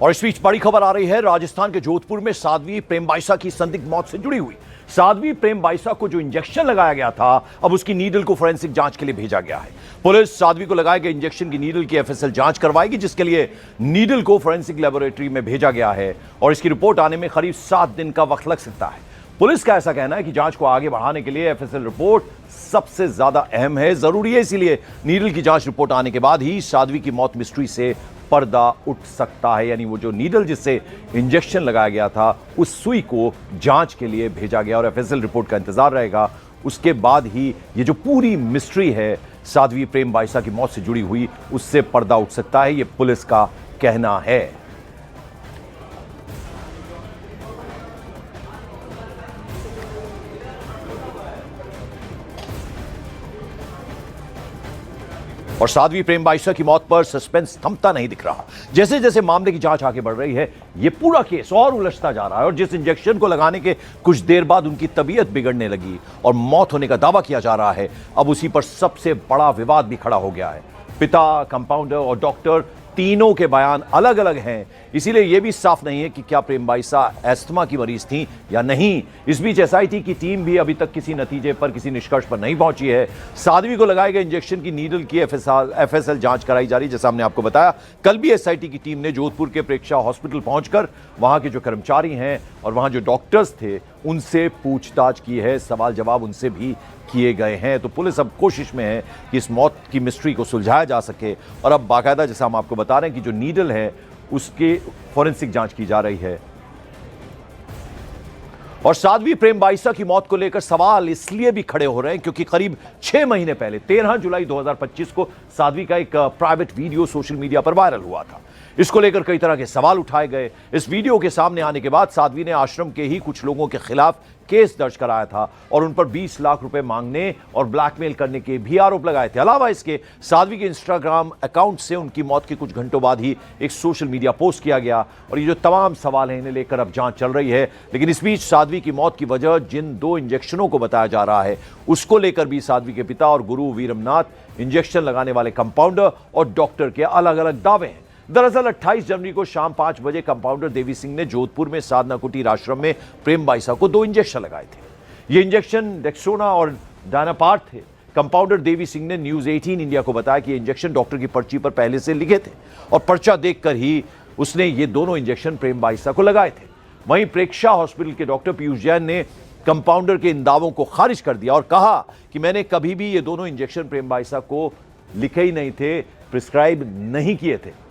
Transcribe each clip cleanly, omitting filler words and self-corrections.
और इस बीच बड़ी खबर आ रही है राजस्थान के जोधपुर में साध्वी प्रेम बाइसा की संदिग्ध मौत से जुड़ी हुई। साध्वी प्रेम बाइसा को जो इंजेक्शन लगाया गया था, अब उसकी नीडल को फोरेंसिक जांच के लिए भेजा गया है। पुलिस साध्वी को लगाए गए इंजेक्शन की नीडल की एफएसएल जांच करवाएगी, जिसके लिए नीडल को फोरेंसिक लेबोरेटरी में भेजा गया है और इसकी रिपोर्ट आने में करीब 7 दिन का वक्त लग सकता है। पुलिस का ऐसा कहना है कि जांच को आगे बढ़ाने के लिए एफएसएल रिपोर्ट सबसे ज्यादा अहम है, जरूरी है। इसीलिए नीडल की जांच रिपोर्ट आने के बाद ही साध्वी की मौत मिस्ट्री से पर्दा उठ सकता है। यानी वो जो नीडल जिससे इंजेक्शन लगाया गया था, उस सुई को जांच के लिए भेजा गया और एफएसएल रिपोर्ट का इंतजार रहेगा। उसके बाद ही ये जो पूरी मिस्ट्री है साध्वी प्रेम बाइसा की मौत से जुड़ी हुई, उससे पर्दा उठ सकता है, ये पुलिस का कहना है। और साध्वी प्रेम बाइसा की मौत पर सस्पेंस थमता नहीं दिख रहा। जैसे जैसे मामले की जांच आगे बढ़ रही है, यह पूरा केस और उलझता जा रहा है और जिस इंजेक्शन को लगाने के कुछ देर बाद उनकी तबीयत बिगड़ने लगी और मौत होने का दावा किया जा रहा है, अब उसी पर सबसे बड़ा विवाद भी खड़ा हो गया है। पिता, कंपाउंडर और डॉक्टर तीनों के बयान अलग अलग हैं, इसीलिए यह भी साफ नहीं है कि क्या प्रेम बाइसा अस्थमा की मरीज थी या नहीं। इस बीच एसआईटी की टीम भी अभी तक किसी नतीजे पर, किसी निष्कर्ष पर नहीं पहुंची है। साध्वी को लगाए गए इंजेक्शन की नीडल की एफएसएल जांच कराई जा रही है। जैसा हमने आपको बताया, कल भी एसआईटी की टीम ने जोधपुर के प्रेक्षा हॉस्पिटल पहुंचकर वहां के जो कर्मचारी हैं और वहां जो डॉक्टर्स थे, उनसे पूछताछ की है, सवाल जवाब उनसे भी किए गए हैं। तो पुलिस अब कोशिश में है कि इस मौत की मिस्ट्री को सुलझाया जा सके और अब बाकायदा, जैसा हम आपको बता रहे हैं, कि जो नीडल है उसके फोरेंसिक जांच की जा रही है। और साध्वी प्रेम बाइसा की मौत को लेकर सवाल इसलिए भी खड़े हो रहे हैं क्योंकि करीब 6 महीने पहले 13 जुलाई 2025 को साध्वी का एक प्राइवेट वीडियो सोशल मीडिया पर वायरल हुआ था। इसको लेकर कई तरह के सवाल उठाए गए। इस वीडियो के सामने आने के बाद साध्वी ने आश्रम के ही कुछ लोगों के खिलाफ केस दर्ज कराया था और उन पर 20 लाख रुपए मांगने और ब्लैकमेल करने के भी आरोप लगाए थे। अलावा इसके साध्वी के इंस्टाग्राम अकाउंट से उनकी मौत के कुछ घंटों बाद ही एक सोशल मीडिया पोस्ट किया गया और ये जो तमाम सवाल हैं, इन्हें लेकर अब जांच चल रही है। लेकिन इस बीच साध्वी की मौत की वजह जिन 2 इंजेक्शनों को बताया जा रहा है, उसको लेकर भी साध्वी के पिता और गुरु वीरमनाथ, इंजेक्शन लगाने वाले कंपाउंडर और डॉक्टर के अलग अलग दावे हैं। दरअसल 28 जनवरी को शाम 5 बजे कंपाउंडर देवी सिंह ने जोधपुर में साधना कुटीर आश्रम में प्रेम बाइसा को 2 इंजेक्शन लगाए थे। ये इंजेक्शन डेक्सोना और डायनापार्ट थे। कंपाउंडर देवी सिंह ने न्यूज 18 इंडिया को बताया कि ये इंजेक्शन डॉक्टर की पर्ची पर पहले से लिखे थे और पर्चा देखकर ही उसने ये दोनों इंजेक्शन प्रेम बाइसा को लगाए थे। वहीं प्रेक्षा हॉस्पिटल के डॉक्टर पीयूष जैन ने कंपाउंडर के इन दावों को खारिज कर दिया और कहा कि मैंने कभी भी ये दोनों इंजेक्शन प्रेम बाइसा को लिखे ही नहीं थे, प्रिस्क्राइब नहीं किए थे।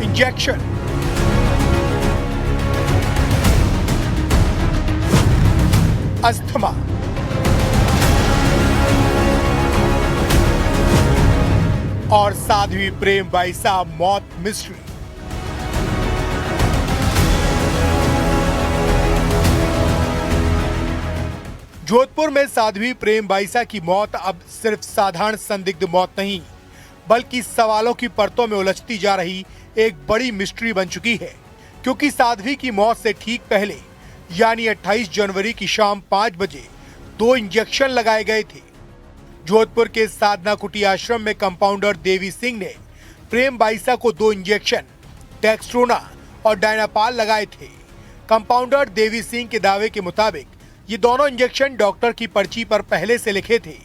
इंजेक्शन, अस्थमा, और साध्वी प्रेम बाइसा मौत मिस्ट्री। जोधपुर में साध्वी प्रेम बाइसा की मौत अब सिर्फ साधारण संदिग्ध मौत नहीं, बल्कि सवालों की परतों में उलझती जा रही एक बड़ी मिस्ट्री बन चुकी है। क्योंकि साध्वी की मौत से ठीक पहले यानी 28 जनवरी की शाम 5 बजे 2 इंजेक्शन लगाए गए थे। जोधपुर के साधना कुटी आश्रम में कंपाउंडर देवी सिंह ने प्रेम बाइसा को 2 इंजेक्शन डेक्सट्रोना और डायनापाल लगाए थे। कंपाउंडर देवी सिंह के दावे के मुताबिक ये दोनों इंजेक्शन डॉक्टर की पर्ची पर पहले से लिखे थे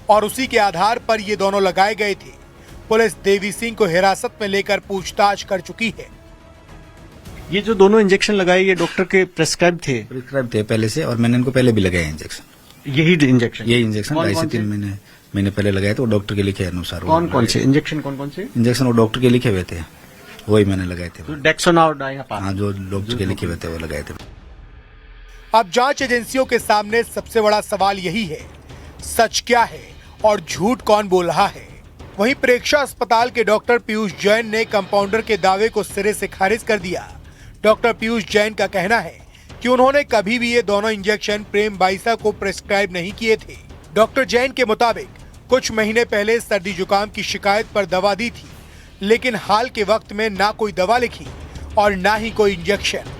और उसी के आधार पर ये दोनों लगाए गए थे। पुलिस देवी सिंह को हिरासत में लेकर पूछताछ कर चुकी है। ये जो दोनों इंजेक्शन लगाए, ये डॉक्टर के प्रेस्क्राइब थे पहले से, और मैंने इनको पहले भी लगाए इंजेक्शन। यही इंजेक्शन 2.5 से 3 महीने पहले लगाए थे। वो डॉक्टर के लिखे अनुसार। कौन से इंजेक्शन? कौन से इंजेक्शन वो डॉक्टर के लिखे हुए थे, वही मैंने लगाए थे। तो डेक्सोना और डायनापाल, हाँ, जो डॉक्टर के लिखे हुए थे वो लगाए थे। अब जांच एजेंसियों के सामने सबसे बड़ा सवाल यही है, सच क्या है और झूठ कौन बोल रहा है। वहीं प्रेक्षा अस्पताल के डॉक्टर पीयूष जैन ने कंपाउंडर के दावे को सिरे से खारिज कर दिया। डॉक्टर पीयूष जैन का कहना है कि उन्होंने कभी भी ये दोनों इंजेक्शन प्रेम बाइसा को प्रिस्क्राइब नहीं किए थे। डॉक्टर जैन के मुताबिक कुछ महीने पहले सर्दी जुकाम की शिकायत पर दवा दी थी, लेकिन हाल के वक्त में ना कोई दवा लिखी और ना ही कोई इंजेक्शन।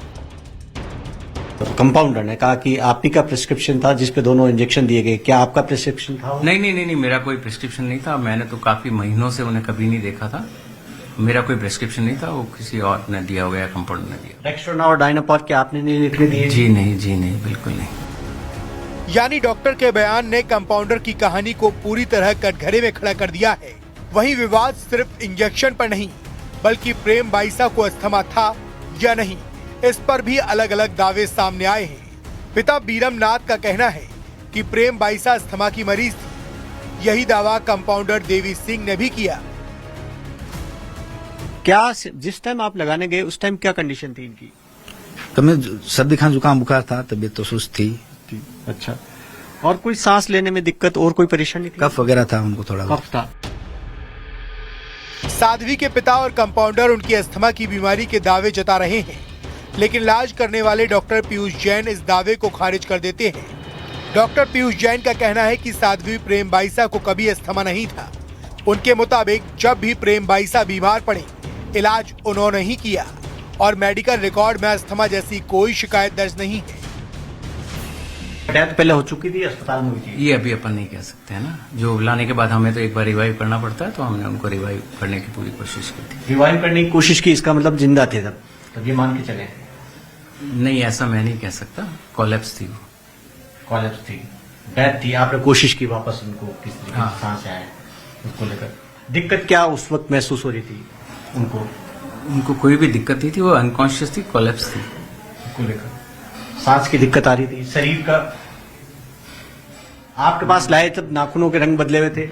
कंपाउंडर ने कहा कि आप ही का प्रिस्क्रिप्शन था जिसपे दोनों इंजेक्शन दिए गए, क्या आपका प्रिस्क्रिप्शन था? नहीं, मेरा कोई प्रिस्क्रिप्शन नहीं था। मैंने तो काफी महीनों से उन्हें कभी नहीं देखा था। मेरा कोई प्रिस्क्रिप्शन नहीं था, वो किसी और ने दिया हुआ है, कंपाउंडर ने दिया। डेक्स्ट्रोना और डायनापॉर क्या आपने नहीं लिखने दिए? जी नहीं, बिल्कुल नहीं। यानी डॉक्टर के बयान ने कंपाउंडर की कहानी को पूरी तरह कटघरे में खड़ा कर दिया है। वहीं विवाद सिर्फ इंजेक्शन पर नहीं, बल्कि प्रेम बाईसा को अस्थमा था या नहीं, इस पर भी अलग अलग दावे सामने आए हैं। पिता बीरम नाथ का कहना है कि प्रेम बाईसा अस्थमा की मरीज थी। यही दावा कंपाउंडर देवी सिंह ने भी किया। क्या जिस टाइम आप लगाने गए उस टाइम क्या कंडीशन थी इनकी? तो मैं सर्दी खांसी जुकाम बुखार था, तबीयत तो सुस्त थी। अच्छा, और कोई सांस लेने में दिक्कत और कोई परेशानी थी? कफ वगैरह था उनको थोड़ा। कफ था। साध्वी के पिता और कंपाउंडर उनकी अस्थमा की बीमारी के दावे जता रहे हैं, लेकिन इलाज करने वाले डॉक्टर पीयूष जैन इस दावे को खारिज कर देते हैं। डॉक्टर पीयूष जैन का कहना है कि साध्वी प्रेम बाईसा को कभी अस्थमा नहीं था। उनके मुताबिक जब भी प्रेम बाईसा बीमार पड़े, इलाज उन्होंने ही किया और मेडिकल रिकॉर्ड में अस्थमा जैसी कोई शिकायत दर्ज नहीं है। डेथ पहले हो चुकी थी, अस्पताल में हुई थी? ये अभी अपन नहीं कह सकते हैं ना। जो लाने के बाद हमें तो एक बार रिवाइव करना पड़ता है, तो हमने उनको रिवाइव करने की पूरी कोशिश की थी। रिवाइव करने की कोशिश की, इसका मतलब जिंदा थे तब ये मान के चले? नहीं, ऐसा मैं नहीं कह सकता। कोलैप्स थी वो। कॉलेज थी, डेथ थी, आपने कोशिश की वापस उनको किस तरीके से हाँ। सांस आए उसको लेकर? दिक्कत क्या उस वक्त महसूस हो रही थी उनको? उनको कोई भी दिक्कत नहीं थी, वो अनकॉन्शियस थी, कोलैप्स थी। उसको लेकर सांस की दिक्कत आ रही थी, शरीर का? आपके पास लाए तब नाखूनों के रंग बदले हुए थे?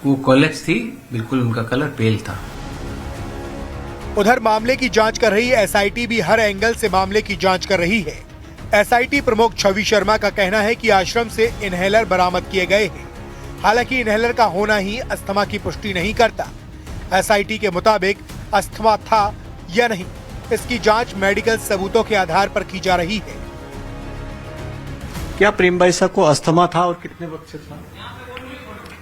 वो कोलैप्स थी, बिल्कुल उनका कलर पेल था। उधर मामले की जांच कर रही एसआईटी भी हर एंगल से मामले की जांच कर रही है। एसआईटी प्रमुख छवि शर्मा का कहना है कि आश्रम से इनहेलर बरामद किए गए हैं। हालांकि इनहेलर का होना ही अस्थमा की पुष्टि नहीं करता। एसआईटी के मुताबिक अस्थमा था या नहीं, इसकी जांच मेडिकल सबूतों के आधार पर की जा रही है। क्या प्रेम बाईसा को अस्थमा था और कितने वक्त से था?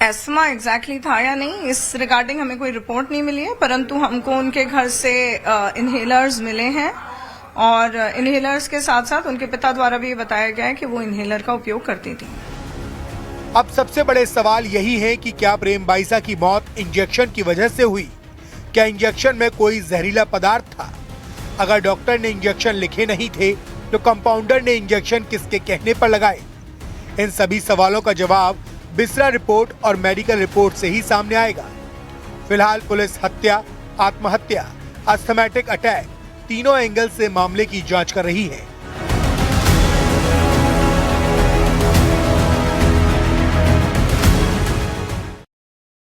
एस्थमा एग्जैक्टली था या नहीं, इस रिगार्डिंग हमें कोई रिपोर्ट नहीं मिली है, परंतु हमको उनके घर से इनहेलर्स मिले हैं और इनहेलर्स के साथ साथ उनके पिता द्वारा भी बताया गया है कि वो इनहेलर का उपयोग करती थी। अब सबसे बड़े सवाल यही है कि क्या प्रेम बाईसा की मौत इंजेक्शन की वजह से हुई? क्या इंजेक्शन में कोई जहरीला पदार्थ था? अगर डॉक्टर ने इंजेक्शन लिखे नहीं थे तो कंपाउंडर ने इंजेक्शन किसके कहने पर लगाए? इन सभी सवालों का जवाब बिसरा रिपोर्ट और मेडिकल रिपोर्ट से ही सामने आएगा। फिलहाल पुलिस हत्या, आत्महत्या, अस्थमैटिक अटैक तीनों एंगल से मामले की जांच कर रही है।